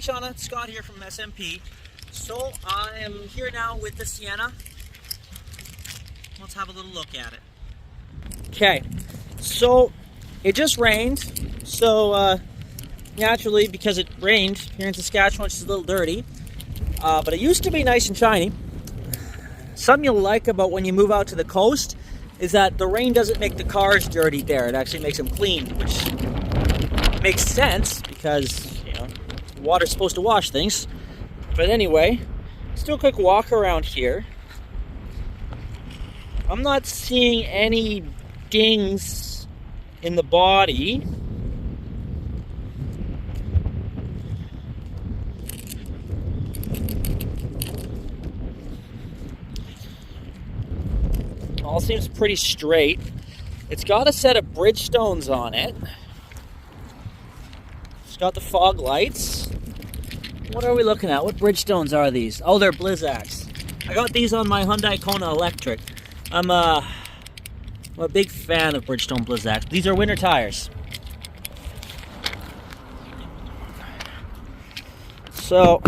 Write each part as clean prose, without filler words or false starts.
Shauna, Scott here from SMP. So I am here now with the Sienna. Let's have a little look at it. Okay, so it just rained. So naturally, because it rained here in Saskatchewan, it's a little dirty. But it used to be nice and shiny. Something you'll like about when you move out to the coast is that the rain doesn't make the cars dirty there. It actually makes them clean, which makes sense because, you know, water's supposed to wash things. But anyway, let's do a quick walk around here. I'm not seeing any dings in the body. All seems pretty straight. It's got a set of Bridgestones on it. It's got the fog lights. What are we looking at? What Bridgestones are these? Oh, they're Blizzaks. I got these on my Hyundai Kona Electric. I'm a big fan of Bridgestone Blizzaks. These are winter tires. So,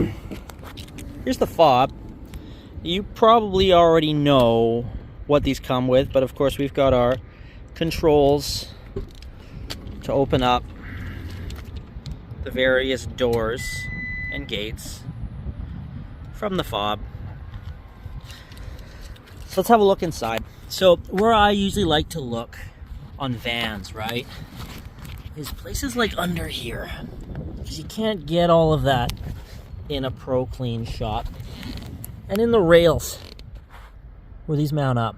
here's the fob. You probably already know what these come with, but of course we've got our controls to open up the various doors and gates from the fob. So let's have a look inside. So where I usually like to look on vans, right, is places like under here, because you can't get all of that in a Pro Clean shot, and in the rails where these mount up.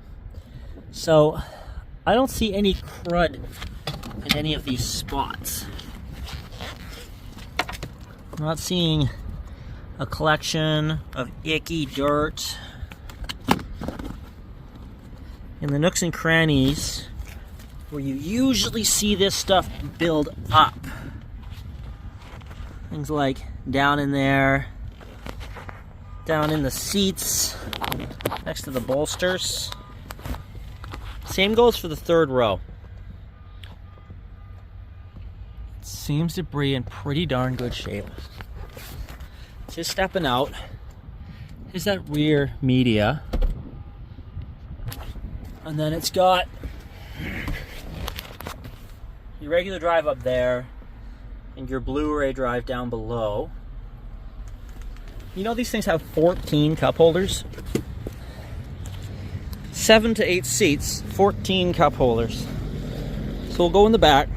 So I don't see any crud in any of these spots. I'm not seeing a collection of icky dirt in the nooks and crannies where you usually see this stuff build up. Things like down in there, down in the seats, next to the bolsters. Same goes for the third row. It seems to be in pretty darn good shape. Just stepping out. Here's that rear media. And then it's got your regular drive up there and your Blu-ray drive down below. You know these things have 14 cup holders? 7 to 8 seats, 14 cup holders. So we'll go in the back.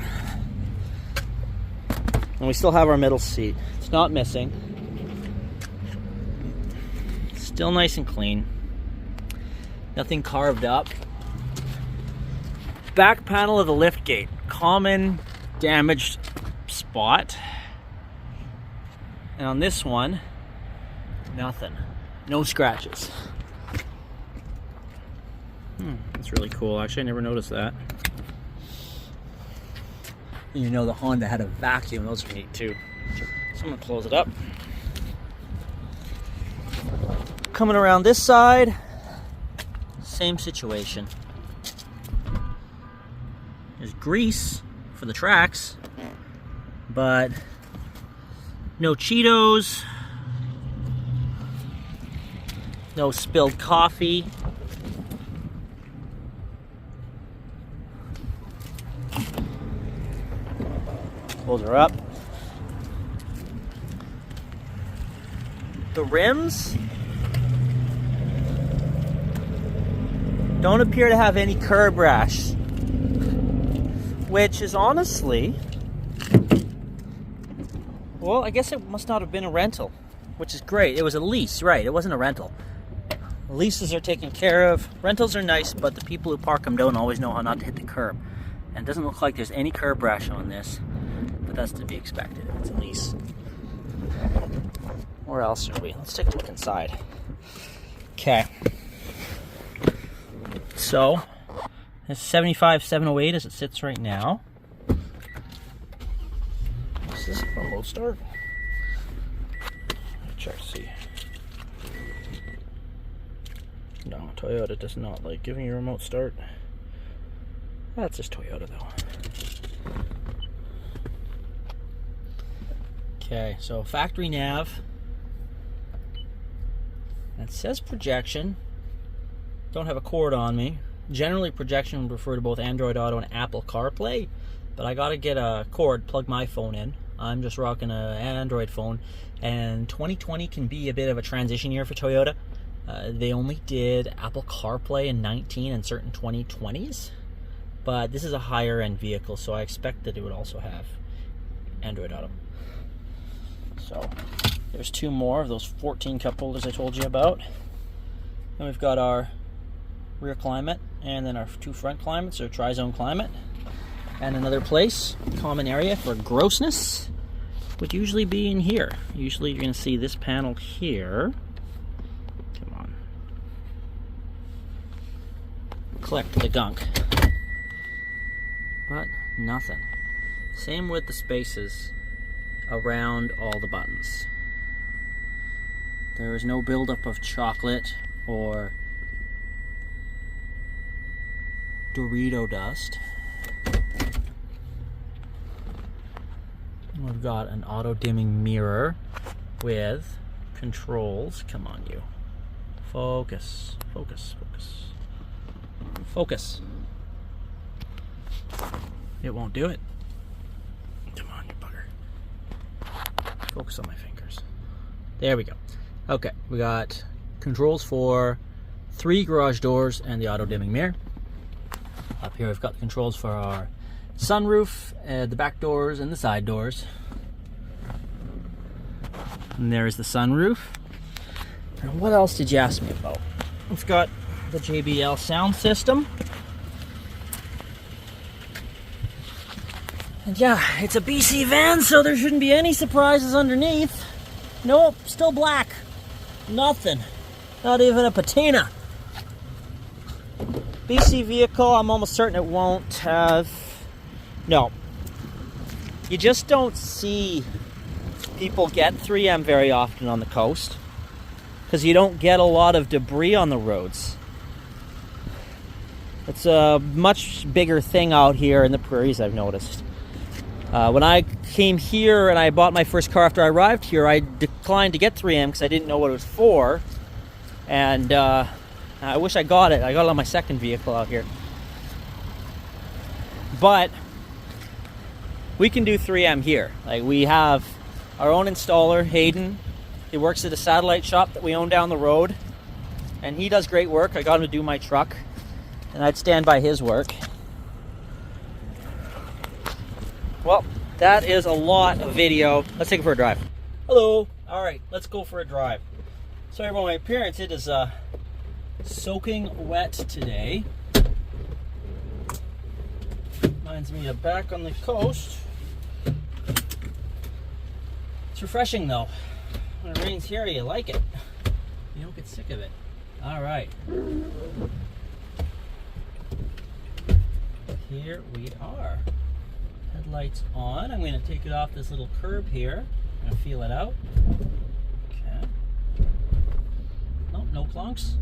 And we still have our middle seat. It's not missing. Still nice and clean. Nothing carved up. Back panel of the lift gate. Common damaged spot. And on this one, nothing. No scratches. That's really cool. Actually, I never noticed that. And you know the Honda had a vacuum. Those are neat too. So I'm gonna close it up. Coming around this side, same situation. There's grease for the tracks, but no Cheetos, no spilled coffee. Close her up. The rims don't appear to have any curb rash, which is honestly, well, I guess it must not have been a rental, which is great. It was a lease, right? It wasn't a rental. Leases are taken care of. Rentals are nice, but the people who park them don't always know how not to hit the curb. And it doesn't look like there's any curb rash on this, but that's to be expected if it's a lease. Where else are we? Let's take a look inside. Okay. So, it's 75,708 as it sits right now. Is this a remote start? Check, see. No, Toyota does not like giving you a remote start. That's just Toyota though. Okay, so factory nav. It says projection. Don't have a cord on me. Generally, projection would refer to both Android Auto and Apple CarPlay, but I gotta get a cord, plug my phone in. I'm just rocking an Android phone, and 2020 can be a bit of a transition year for Toyota. They only did Apple CarPlay in 19 and certain 2020s, but this is a higher end vehicle, so I expect that it would also have Android Auto. So there's two more of those 14 cup holders I told you about. Then we've got our rear climate, and then our two front climates, or tri-zone climate. And another place, common area for grossness, would usually be in here. Usually you're going to see this panel here. Come on. Collect the gunk. But nothing. Same with the spaces around all the buttons. There is no buildup of chocolate or Dorito dust. We've got an auto dimming mirror with controls. Come on, you. Focus, focus, focus. Focus. It won't do it. Come on, you bugger. Focus on my fingers. There we go. Okay, we got controls for 3 garage doors and the auto dimming mirror. Up here we've got the controls for our sunroof, the back doors, and the side doors. And there's the sunroof. And what else did you ask me about? We've got the JBL sound system. And yeah, it's a BC van, so there shouldn't be any surprises underneath. Nope, still black. Nothing. Not even a patina. BC vehicle, I'm almost certain it won't have... No. You just don't see people get 3M very often on the coast, because you don't get a lot of debris on the roads. It's a much bigger thing out here in the prairies, I've noticed. When I came here and I bought my first car after I arrived here, I declined to get 3M because I didn't know what it was for. And I wish I got it. I got it on my second vehicle out here. But we can do 3M here. Like, we have our own installer, Hayden. He works at a satellite shop that we own down the road, and he does great work. I got him to do my truck, and I'd stand by his work. Well, that is a lot of video. Let's take it for a drive. Hello. All right, let's go for a drive. Sorry about my appearance. It is soaking wet today. Reminds me of back on the coast. It's refreshing though. When it rains here, you like it. You don't get sick of it. All right. Here we are. Headlights on. I'm going to take it off this little curb here. I'm going to feel it out. Okay. Nope, no clunks.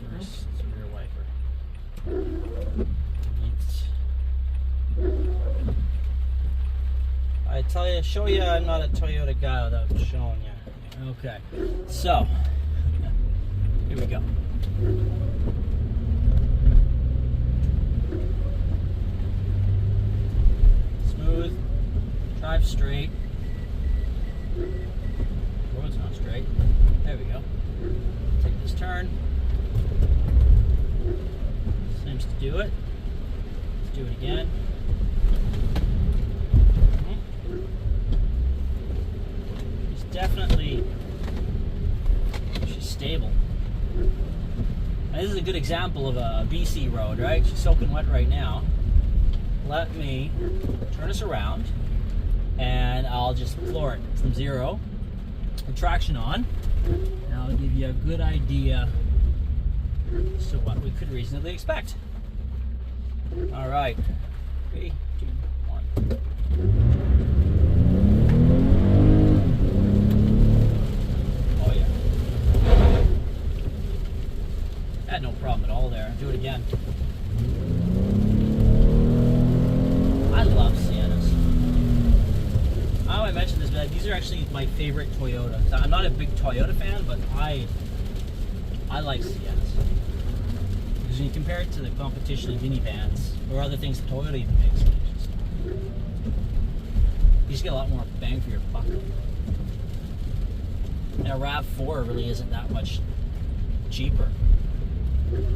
Reverse rear wiper. I tell you, show you I'm not a Toyota guy without showing you. Okay, so here we go. Smooth, drive straight. Road's not straight. There we go. Take this turn. Seems to do it. Let's do it again. She's definitely, she's stable. Now, this is a good example of a BC road, right? She's soaking wet right now. Let me turn us around and I'll just floor it from 0 and traction on, and I'll give you a good idea as to what we could reasonably expect. All right, 3, 2, 1. Oh yeah, had no problem at all there. Do it again. I love Siennas. mentioned this, but these are actually my favorite Toyota. I'm not a big Toyota fan, but I like Siennas. Because when you compare it to the competition of minivans or other things that Toyota even makes, you just get a lot more bang for your buck. And a RAV4 really isn't that much cheaper. You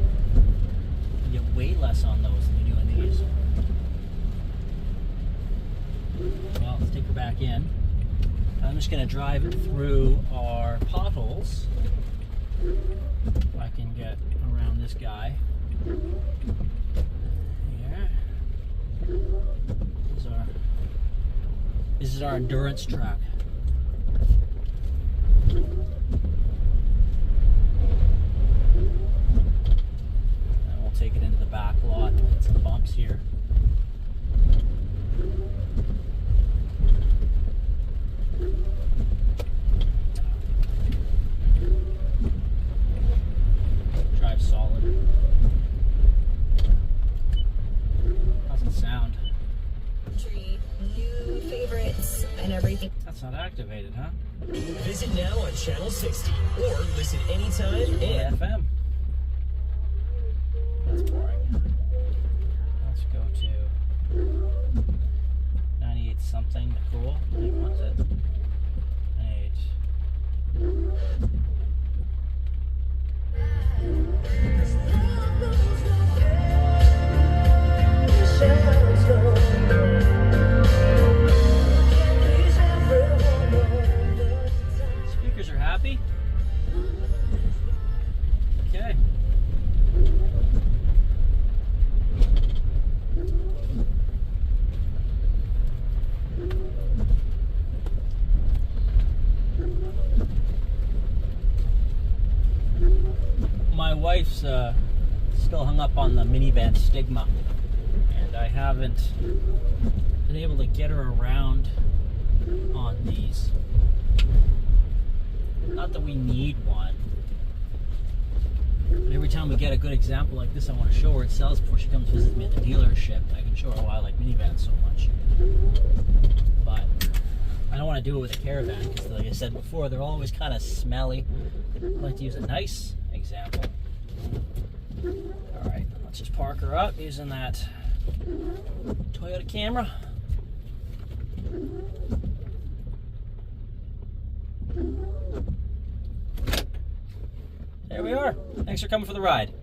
get way less on those than you do in these. Well, let's take her back in. I'm just going to drive it through our potholes. If I can get around this guy. Here. This is our endurance track. And we'll take it into the back lot. Hit some bumps here. Drive solid. How's it sound? New favorites and everything. That's not activated, huh? Visit now on Channel 60 or listen anytime and FM. That's boring. Let's go to 98 something. Cool. Hey, what's it? 98. Speakers are happy. Okay. My wife's still hung up on the minivan stigma, and I haven't been able to get her around on these. Not that we need one, but every time we get a good example like this, I want to show her it sells before she comes visit me at the dealership. I can show her why I like minivans so much. But I don't want to do it with a caravan because, like I said before, they're always kind of smelly. I like to use a nice example. Alright, let's just park her up using that Toyota camera. There we are. Thanks for coming for the ride.